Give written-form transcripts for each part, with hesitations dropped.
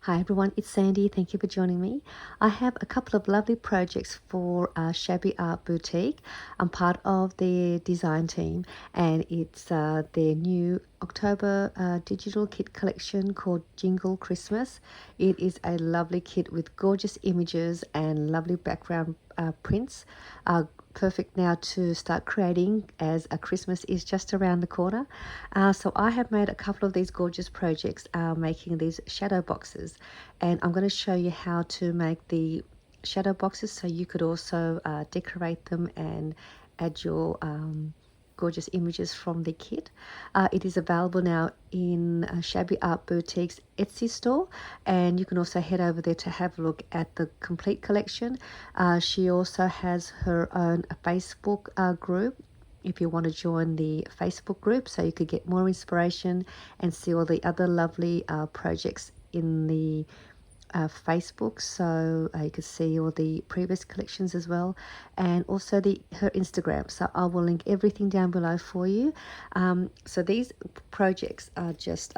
Hi everyone, it's Sandy. Thank you for joining me. I have a couple of lovely projects for Shabby Art Boutique. I'm part of their design team, and it's their new October digital kit collection called Jingle Christmas. It is a lovely kit with gorgeous images and lovely background prints. Perfect now to start creating as a Christmas is just around the corner. So I have made a couple of these gorgeous projects making these shadow boxes, and I'm going to show you how to make the shadow boxes so you could also decorate them and add your gorgeous images from the kit. It is available now in Shabby Art Boutique's Etsy store, and you can also head over there to have a look at the complete collection. She also has her own Facebook group if you want to join the Facebook group, so you could get more inspiration and see all the other lovely projects in the Facebook, so you can see all the previous collections as well, and also her Instagram. So I will link everything down below for you. So these projects are just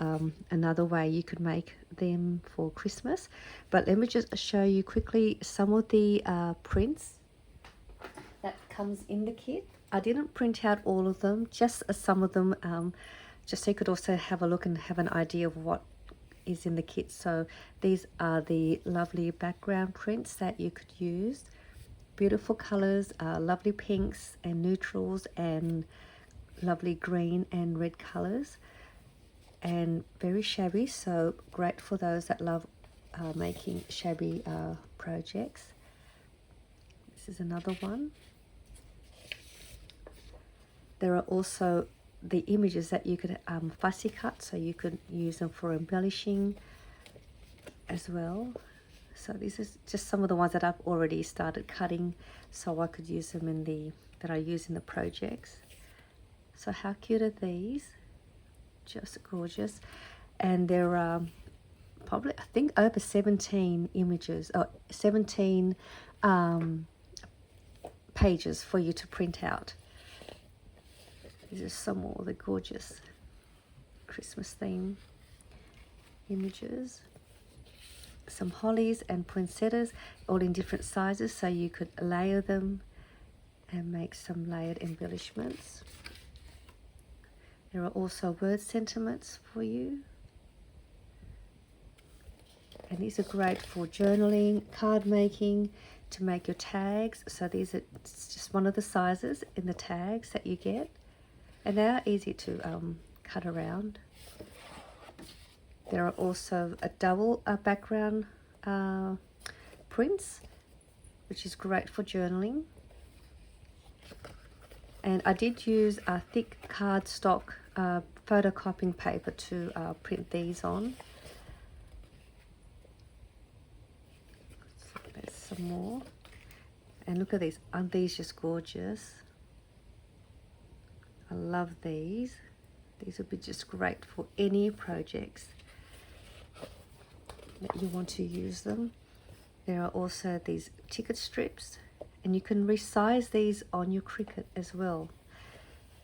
another way you could make them for Christmas. But let me just show you quickly some of the prints that comes in the kit. I didn't print out all of them, just some of them, just so you could also have a look and have an idea of what is in the kit. So these are the lovely background prints that you could use. Beautiful colors, lovely pinks and neutrals and lovely green and red colors, and very shabby, so great for those that love making shabby projects. This is another one. There are also the images that you could fussy cut, so you could use them for embellishing as well. So this is just some of the ones that I've already started cutting, so I could use them in that I use in the projects. So how cute are these? Just gorgeous. And there are probably, I think, over 17 images, or 17 pages for you to print out. These are some more of the gorgeous Christmas theme images. Some hollies and poinsettias, all in different sizes, so you could layer them and make some layered embellishments. There are also word sentiments for you, and these are great for journaling, card making, to make your tags. So these are just one of the sizes in the tags that you get, and they are easy to cut around. There are also a double background prints, which is great for journaling. And I did use a thick cardstock photocopying paper to print these on. So there's some more. And look at these. Aren't these just gorgeous? I love these. These would be just great for any projects that you want to use them. There are also these ticket strips, and you can resize these on your Cricut as well.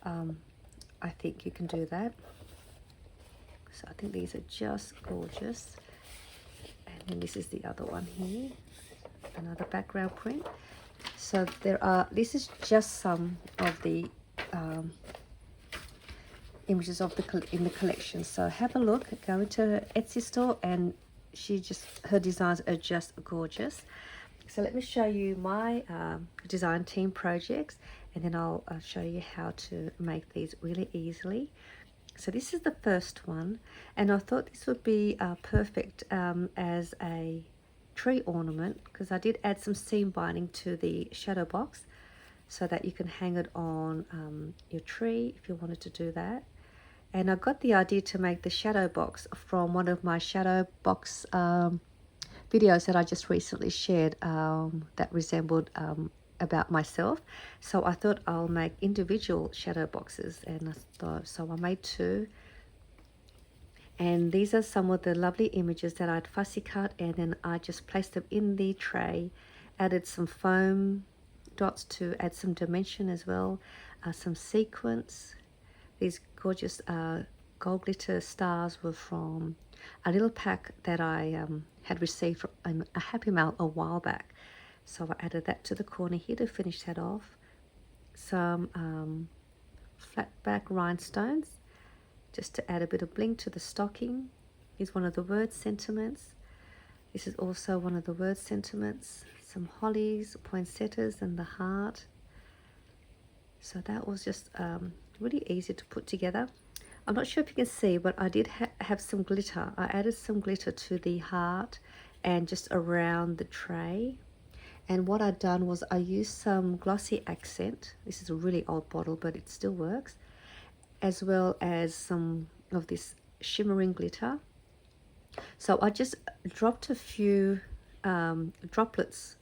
I think you can do that. So I think these are just gorgeous. And then this is the other one here, another background print. So there are, this is just some of the images of in the collection. So have a look, go into her Etsy store, and her designs are just gorgeous. So let me show you my design team projects, and then I'll show you how to make these really easily. So this is the first one, and I thought this would be perfect as a tree ornament, because I did add some seam binding to the shadow box so that you can hang it on your tree if you wanted to do that. And I got the idea to make the shadow box from one of my shadow box videos that I just recently shared that resembled about myself. So I thought I'll make individual shadow boxes, and so I made two. And these are some of the lovely images that I'd fussy cut, and then I just placed them in the tray, added some foam dots to add some dimension as well, some sequins. These gorgeous gold glitter stars were from a little pack that I had received from a Happy Mail a while back. So I added that to the corner here to finish that off. Some flat back rhinestones, just to add a bit of bling to the stocking. Here's one of the word sentiments. This is also one of the word sentiments. Some hollies, poinsettias, and the heart. So that was just really easy to put together. I'm not sure if you can see, but I did have some glitter. I added some glitter to the heart and just around the tray. And what I'd done was I used some glossy accent. This is a really old bottle, but it still works. As well as some of this shimmering glitter. So I just dropped a few droplets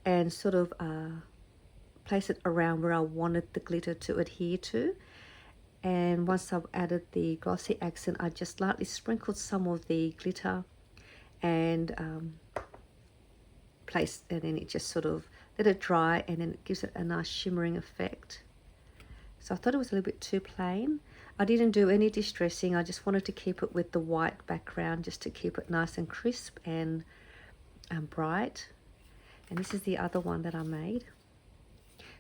and sort of place it around where I wanted the glitter to adhere to. And once I've added the glossy accent, I just lightly sprinkled some of the glitter and placed, and then it just sort of let it dry, and then it gives it a nice shimmering effect. So I thought it was a little bit too plain. I didn't do any distressing. I just wanted to keep it with the white background, just to keep it nice and crisp and bright. And this is the other one that I made.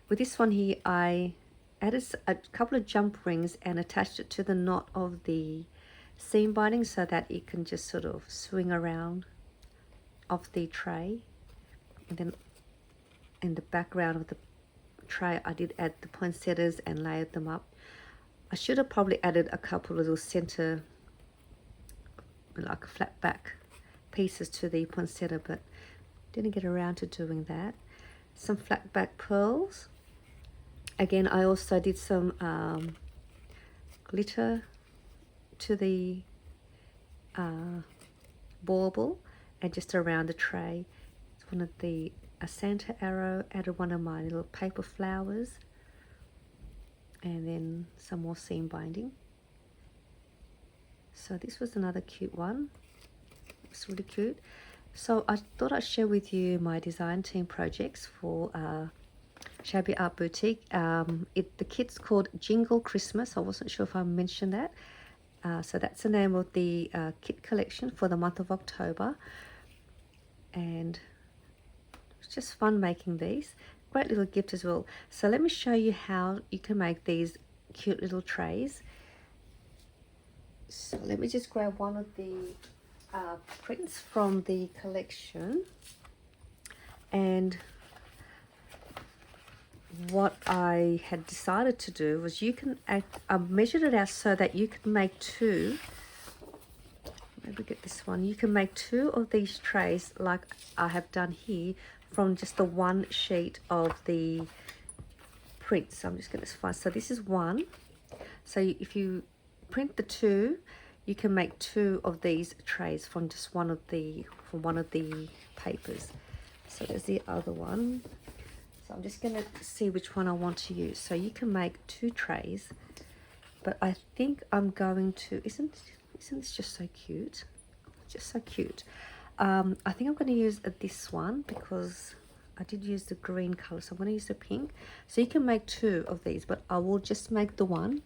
With this one here, I added a couple of jump rings and attached it to the knot of the seam binding so that it can just sort of swing around off the tray. And then in the background of the tray, I did add the poinsettias and layered them up. I should have probably added a couple of little center, like flat back pieces to the poinsettia, but didn't get around to doing that. Some flat back pearls. Again, I also did some glitter to the bauble and just around the tray. It's one of the a Santa arrow, added one of my little paper flowers, and then some more seam binding. So this was another cute one. It's really cute. So I thought I'd share with you my design team projects for Shabby Art Boutique. The kit's called Jingle Christmas. I wasn't sure if I mentioned that. So that's the name of the kit collection for the month of October. And it's just fun making these. Great little gift as well. So let me show you how you can make these cute little trays. So let me just grab one of the prints from the collection, and what I had decided to do was I measured it out so that you can make two. Maybe get this one. You can make two of these trays like I have done here from just the one sheet of the print. So I'm just going to find. So this is one. So if you print the two, you can make two of these trays from just one of the papers. So there's the other one. So I'm just going to see which one I want to use. So you can make two trays, but I think I'm going to, isn't this just so cute? Just so cute. I think I'm going to use this one because I did use the green color, so I'm going to use the pink. So you can make two of these, but I will just make the one.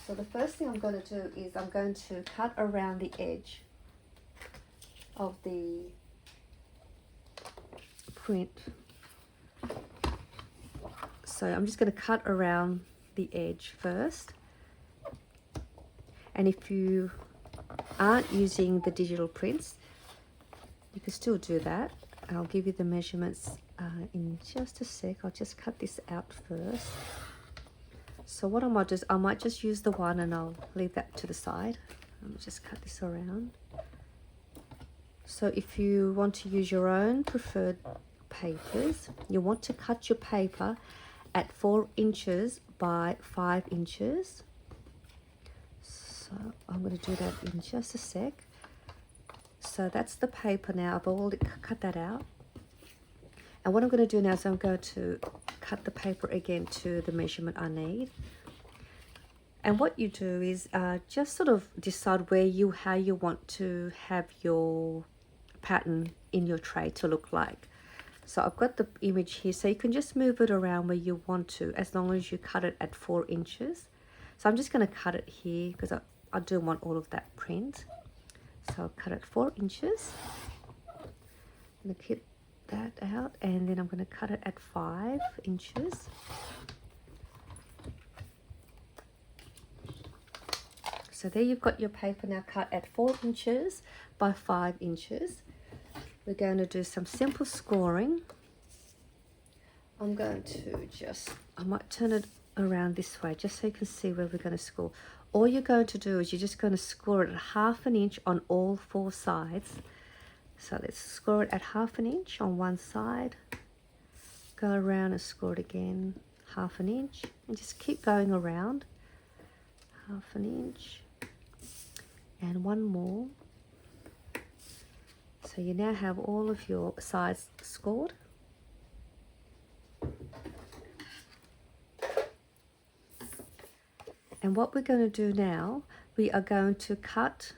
So the first thing I'm going to do is I'm going to cut around the edge of the print. So I'm just going to cut around the edge first. And if you aren't using the digital prints, you can still do that. I'll give you the measurements in just a sec. I'll just cut this out first. So what I might do is I might just use the one and I'll leave that to the side. I'll just cut this around. So if you want to use your own preferred papers, you want to cut your paper at 4 inches by 5 inches. So I'm going to do that in just a sec. So that's the paper now. I've already cut that out. And what I'm going to do now is I'm going to cut the paper again to the measurement I need. And what you do is just sort of decide how you want to have your pattern in your tray to look like. So I've got the image here, so you can just move it around where you want to, as long as you cut it at 4 inches. So I'm just going to cut it here because I do want all of that print. So I'll cut it 4 inches. I'm going to keep that out, and then I'm going to cut it at 5 inches. So there you've got your paper now cut at 4 inches by 5 inches. We're going to do some simple scoring. I'm going to I might turn it around this way just so you can see where we're going to score. All you're going to do is you're just going to score it at 1/2 inch on all 4 sides. So let's score it at 1/2 inch on one side. Go around and score it again, 1/2 inch, and just keep going around. 1/2 inch, and one more. So you now have all of your sides scored. And what we're going to do now, we are going to cut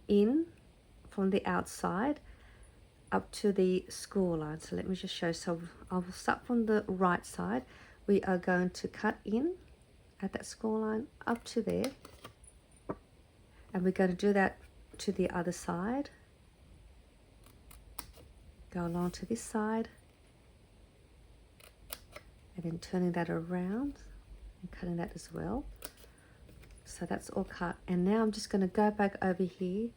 in from the outside up to the score line. So let me just show. So I will start from the right side. We are going to cut in at that score line up to there. And we're going to do that to the other side. Go along to this side. And then turning that around and cutting that as well. So that's all cut, and now I'm just going to go back over here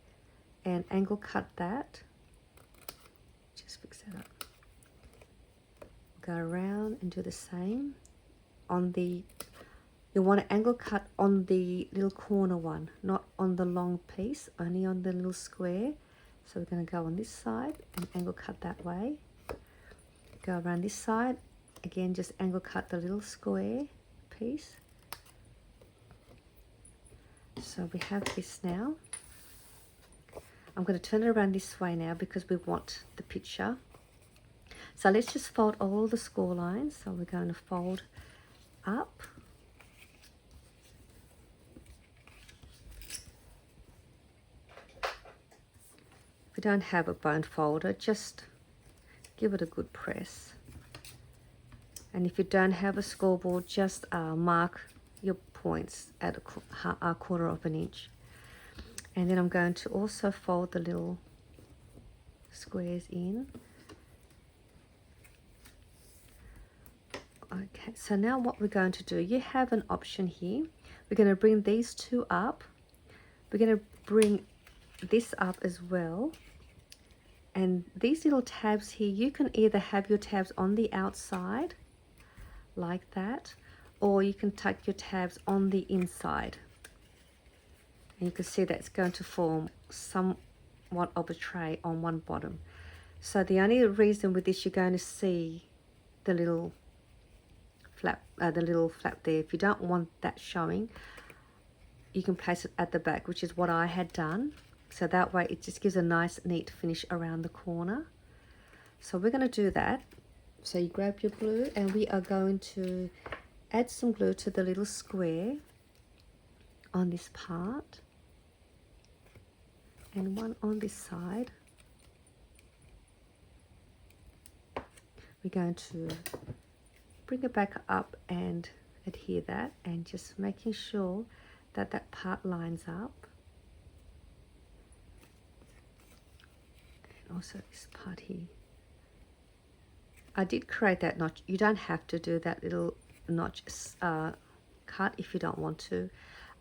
and angle cut that. Just fix that up. Go around and do the same on the, you want to angle cut on the little corner one, not on the long piece, only on the little square. So we're going to go on this side and angle cut that way. Go around this side, again just angle cut the little square piece. So we have this now. I'm going to turn it around this way now because we want the picture. So let's just fold all the score lines. So we're going to fold up. If you don't have a bone folder, just give it a good press. And if you don't have a scoreboard, just mark your points at a 1/4 inch. And then I'm going to also fold the little squares in. Okay, so now what we're going to do, you have an option here. We're going to bring these two up. We're going to bring this up as well. And these little tabs here, you can either have your tabs on the outside like that, or you can tuck your tabs on the inside. And you can see that's going to form somewhat of a tray on one bottom. So the only reason with this, you're going to see the little flap there. If you don't want that showing, you can place it at the back, which is what I had done. So that way it just gives a nice neat finish around the corner. So we're going to do that. So you grab your glue, and we are going to add some glue to the little square on this part, and one on this side. We're going to bring it back up and adhere that, and just making sure that that part lines up. And also this part here. I did create that notch. You don't have to do that little notch cut if you don't want to.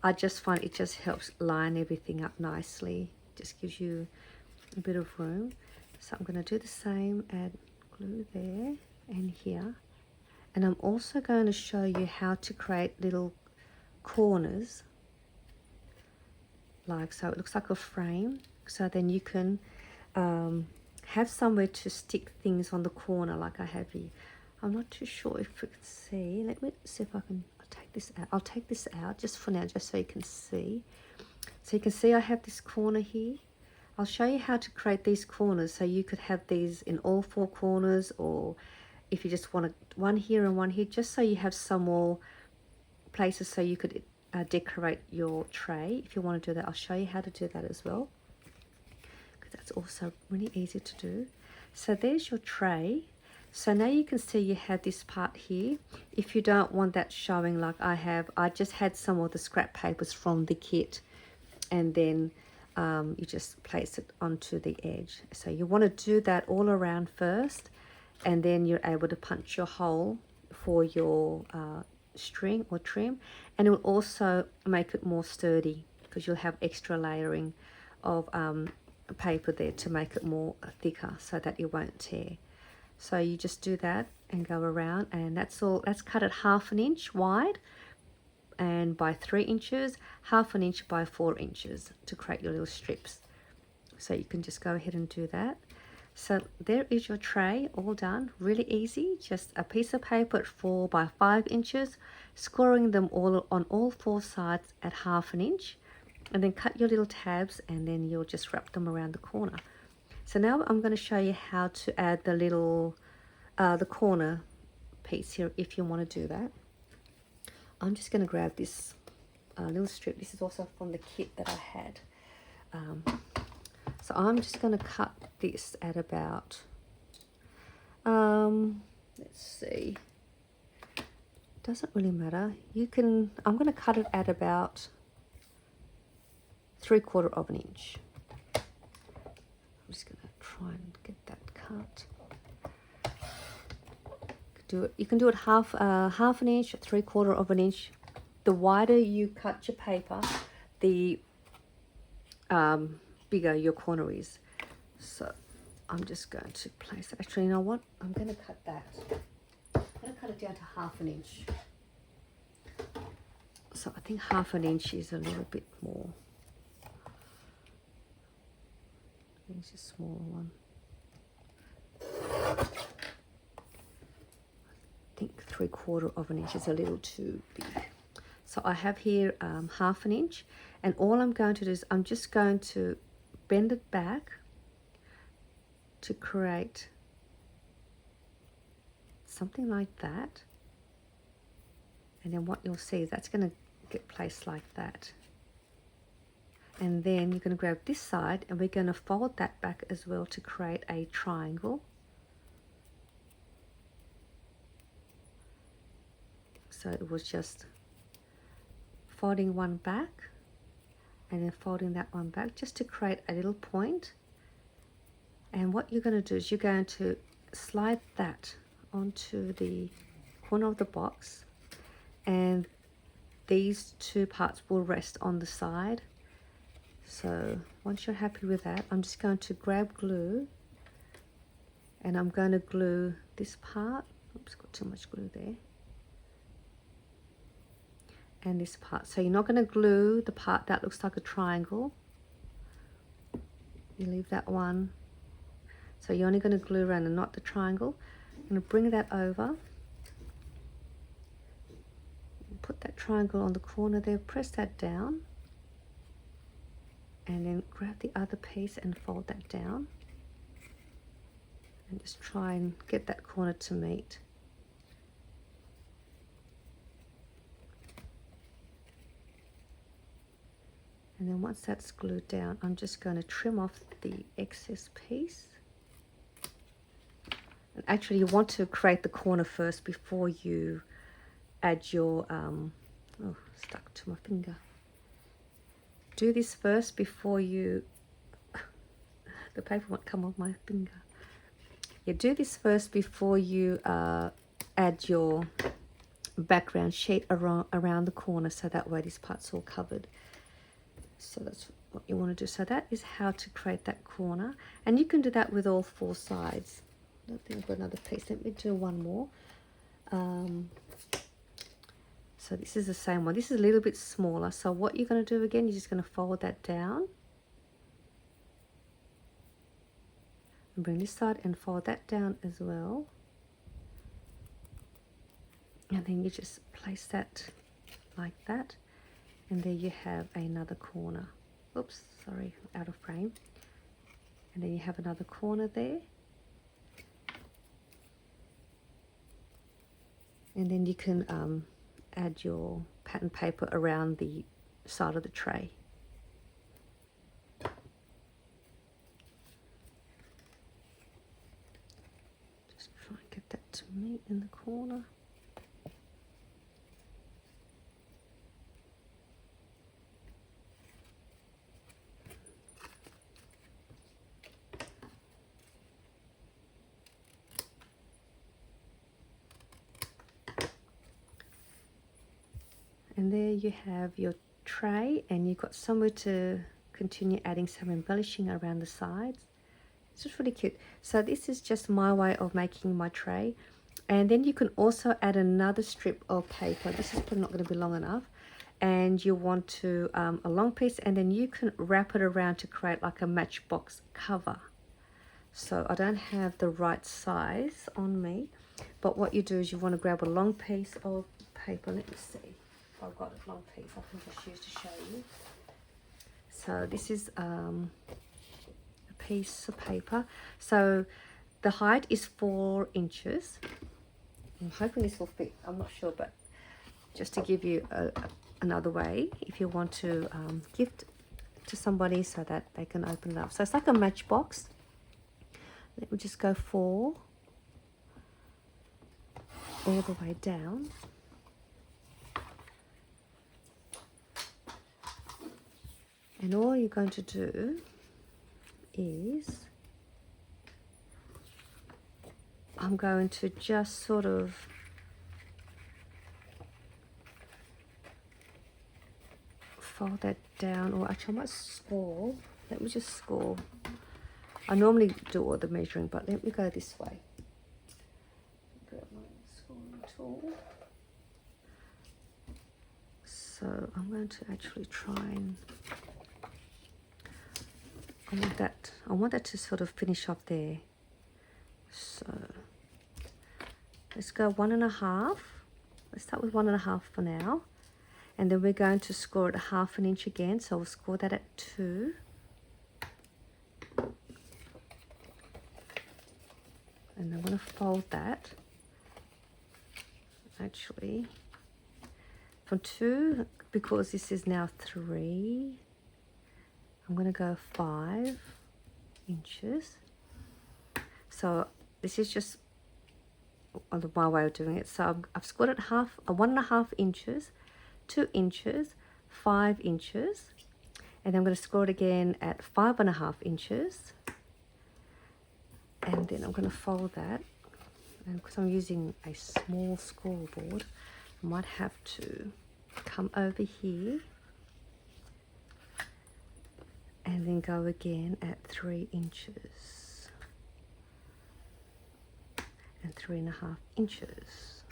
I just find it just helps line everything up nicely. Just gives you a bit of room. So I'm going to do the same, add glue there and here. And I'm also going to show you how to create little corners, like so. It looks like a frame, so then you can have somewhere to stick things on the corner like I have here. I'm not too sure if you can see. Let me see if I can take this out. I'll take this out just for now, just so you can see. So you can see I have this corner here. I'll show you how to create these corners, so you could have these in all 4 corners, or if you just want one here and one here, just so you have some more places so you could decorate your tray. If you want to do that, I'll show you how to do that as well, because that's also really easy to do. So there's your tray. So now you can see you have this part here. If you don't want that showing like I have, I just had some of the scrap papers from the kit and then you just place it onto the edge. So you want to do that all around first, and then you're able to punch your hole for your string or trim, and it will also make it more sturdy because you'll have extra layering of paper there to make it more thicker so that it won't tear. So you just do that and go around, and that's all. That's cut at 1/2 inch wide and by 3 inches, 1/2 inch by 4 inches to create your little strips. So you can just go ahead and do that. So there is your tray all done. Really easy, just a piece of paper at 4 by 5 inches, scoring them all on all 4 sides at 1/2 inch, and then cut your little tabs, and then you'll just wrap them around the corner. So now I'm going to show you how to add the little the corner piece here if you want to do that. I'm just going to grab this little strip. This is also from the kit that I had. So I'm just going to cut this at about, let's see, doesn't really matter. I'm going to cut it at about 3/4 of an inch. I'm just going to try and get that cut. You can do it half an inch, 3/4 of an inch. The wider you cut your paper, the bigger your corner is. So I'm just going to place it. Actually, you know what? I'm going to cut that. I'm going to cut it down to 1/2 inch. So I think 1/2 inch is a little bit more. I think it's a smaller one. I think 3/4 of an inch is a little too big. So I have here 1/2 inch, and all I'm going to do is I'm just going to bend it back to create something like that. And then what you'll see is that's going to get placed like that. And then you're going to grab this side, and we're going to fold that back as well to create a triangle. So it was just folding one back and then folding that one back just to create a little point. And what you're going to do is you're going to slide that onto the corner of the box, and these two parts will rest on the side. So once you're happy with that, I'm just going to grab glue, and I'm going to glue this part. Oops, got too much glue there. And this part. So you're not going to glue the part that looks like a triangle. You leave that one. So you're only going to glue around and not the triangle. I'm going to bring that over. Put that triangle on the corner there, press that down, and then grab the other piece and fold that down. And just try and get that corner to meet. And then once that's glued down, I'm just going to trim off the excess piece. And actually, you want to create the corner first before you add your, oh, stuck to my finger. Do this first before you, the paper won't come off my finger. You do this first before you add your background sheet around the corner, so that way this part's all covered. So that's what you want to do. So that is how to create that corner, and you can do that with all 4 sides. I don't think I've got another piece. Let me do one more. So this is the same one. This is a little bit smaller. So what you're going to do again, you're just going to fold that down and bring this side and fold that down as well. And then you just place that like that. And there you have another corner. Oops, sorry, out of frame. And then you have another corner there. And then you can add your pattern paper around the side of the tray. Just try and get that to meet in the corner. And there you have your tray, and you've got somewhere to continue adding some embellishing around the sides. It's just really cute. So this is just my way of making my tray. And then you can also add another strip of paper. This is probably not going to be long enough. And you want to a long piece, and then you can wrap it around to create like a matchbox cover. So I don't have the right size on me, but what you do is you want to grab a long piece of paper. Let me see if I've got a long piece I can just use to show you. So this is a piece of paper. So the height is 4 inches. I'm hoping this will fit, I'm not sure, but just to give you another way, if you want to gift to somebody so that they can open it up. So it's like a matchbox. Let me just go 4 all the way down. And all you're going to do is I'm going to just sort of fold that down, or actually I might score. Let me just score. I normally do all the measuring, but let me go this way. Grab my scoring tool. So I'm going to actually try and I want that to sort of finish off there. So let's go 1.5. Let's start with 1.5 for now. And then we're going to score it 1/2 inch again. So we'll score that at 2. And I'm going to fold that. Actually, from 2, because this is now 3, I'm going to go 5 inches. So this is just my way of doing it. So I've scored it 1.5 inches, 2 inches, 5 inches, and then I'm going to score it again at 5.5 inches, and then I'm going to fold that. And because I'm using a small scoreboard, I might have to come over here and then go again at 3 inches and 3.5 inches.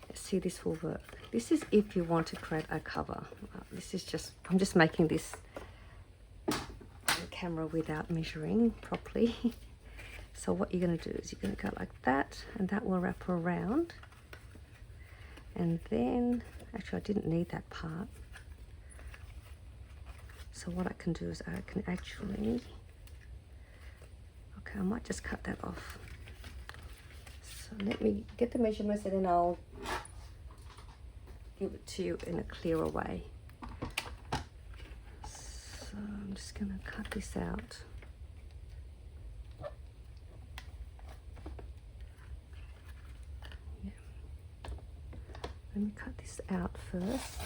Let's see, this will work. This is if you want to create a cover. This is just, I'm just making this on camera without measuring properly. So what you're going to do is you're going to go like that, and that will wrap around. And then, actually I didn't need that part. So what I can do is I can actually, okay, I might just cut that off. So let me get the measurements, and then I'll give it to you in a clearer way. So I'm just going to cut this out. Yeah. Let me cut this out first.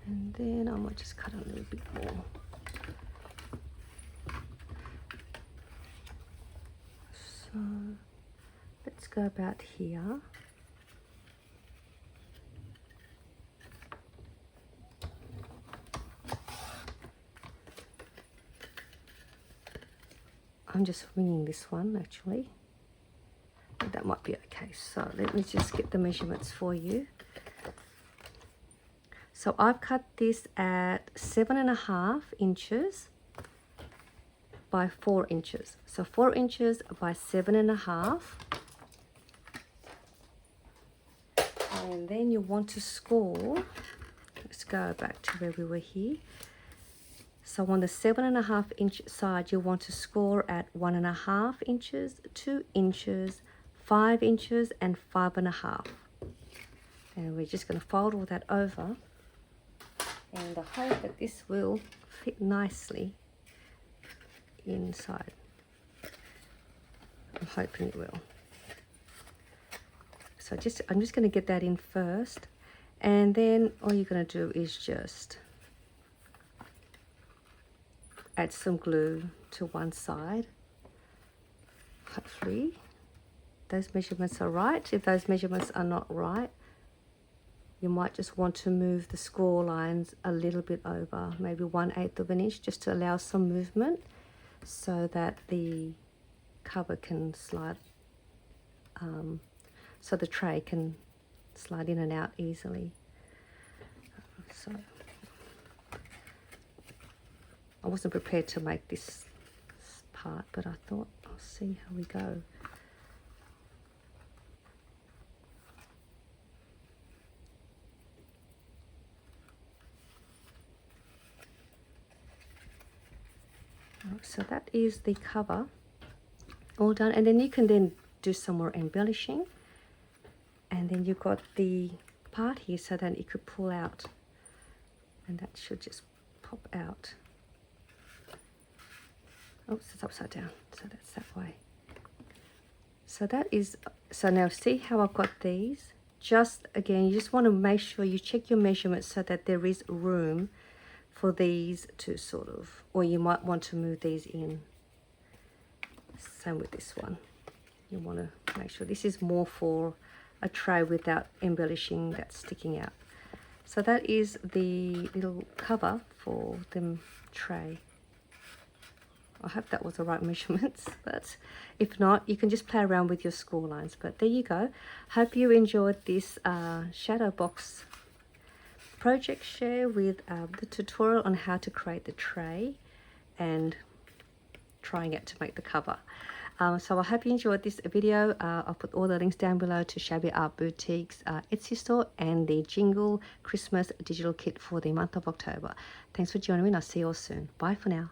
And then I might just cut a little bit more. So let's go about here. I'm just winging this one actually. That might be okay. So let me just get the measurements for you. So I've cut this at 7.5 inches by 4 inches. So 4 inches by 7.5. And then you want to score. Let's go back to where we were here. So on the 7.5 inch side, you want to score at 1.5 inches, 2 inches, 5 inches, and 5.5. And we're just going to fold all that over. And I hope that this will fit nicely inside. I'm hoping it will. So I'm just going to get that in first, and then all you're going to do is just add some glue to one side, hopefully. those measurements are right. If those measurements are not right, you might just want to move the score lines a little bit over, maybe 1/8 of an inch, just to allow some movement so that the cover can slide, so the tray can slide in and out easily. So I wasn't prepared to make this part, but I thought I'll see how we go. So that is the cover all done, and then you can then do some more embellishing, and then you've got the part here so that it could pull out, and that should just pop out. Oops, it's upside down, so that's that way. So that is, so now see how I've got these? Just again, you just want to make sure you check your measurements so that there is room for these to sort of, or you might want to move these in. Same with this one. You want to make sure this is more for a tray without embellishing that's sticking out. So that is the little cover for the tray. I hope that was the right measurements, but if not, you can just play around with your score lines. But there you go. Hope you enjoyed this shadow box project share with the tutorial on how to create the tray and trying it to make the cover. So I hope you enjoyed this video. I'll put all the links down below to Shabby Art Boutique's Etsy store and the Jingle Christmas digital kit for the month of October. Thanks for joining me, and I'll see you all soon. Bye for now.